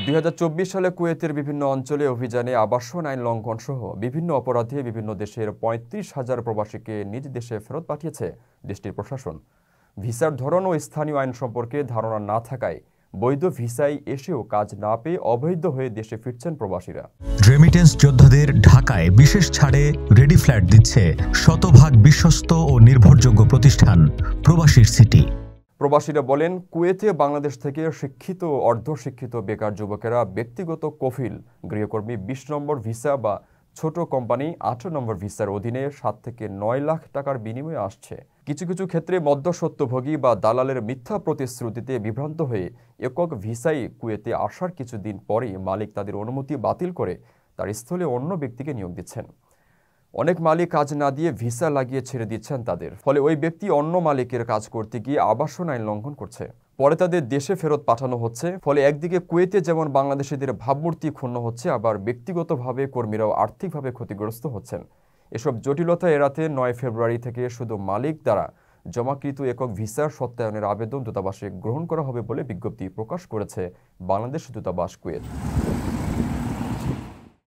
2024 সালে কুয়েতের বিভিন্ন অঞ্চলে অভিযানে আবাসন আইন লঙ্ঘন সহ বিভিন্ন অপরাধে বিভিন্ন দেশের 35,000 প্রবাসীকে নিজ দেশে ফেরত পাঠিয়েছে দেশটির প্রশাসন। ভিসার ধরন ও স্থানীয় আইন সম্পর্কে ধারণা না থাকায় বৈধ ভিসায় এসেও কাজ না পেয়ে অবৈধ হয়ে দেশে ফিরছেন প্রবাসীরা। রেমিটেন্স যোদ্ধাদের ঢাকায় বিশেষ ছাড়ে রেডি ফ্ল্যাট দিচ্ছে শতভাগ বিশ্বস্ত ও নির্ভরযোগ্য প্রতিষ্ঠান প্রবাসীর সিটি। প্রবাসীরা বলেন, কুয়েতে বাংলাদেশ থেকে শিক্ষিত ও অর্ধশিক্ষিত বেকার যুবকেরা ব্যক্তিগত কফিল, গৃহকর্মী 20 নম্বর ভিসা বা ছোট কোম্পানি 18 নম্বর ভিসার অধীনে 7 থেকে 9 লাখ টাকার বিনিময়ে আসছে। কিছু কিছু ক্ষেত্রে মধ্যস্বত্বভোগী বা দালালের মিথ্যা প্রতিশ্রুতিতে বিভ্রান্ত হয়ে একক ভিসায় কুয়েতে আসার কিছুদিন পরেই মালিক তাদের অনুমতি বাতিল করে তার স্থলে অন্য ব্যক্তিকে নিয়োগ দিচ্ছেন। অনেক মালিক কাজ না দিয়ে ভিসা লাগিয়ে ছেড়ে দিচ্ছেন তাদের, ফলে ওই ব্যক্তি অন্য মালিকের কাজ করতে গিয়ে আবাসন আইন লঙ্ঘন করছে। পরে তাদের দেশে ফেরত পাঠানো হচ্ছে। ফলে একদিকে কুয়েতে যেমন বাংলাদেশিদের ভাবমূর্তি ক্ষুণ্ণ হচ্ছে, আবার ব্যক্তিগতভাবে কর্মীরাও আর্থিকভাবে ক্ষতিগ্রস্ত হচ্ছেন। এসব জটিলতা এড়াতে 9 ফেব্রুয়ারি থেকে শুধু মালিক দ্বারা জমাকৃত একক ভিসার সত্যায়নের আবেদন দূতাবাসে গ্রহণ করা হবে বলে বিজ্ঞপ্তি প্রকাশ করেছে বাংলাদেশ দূতাবাস কুয়েত।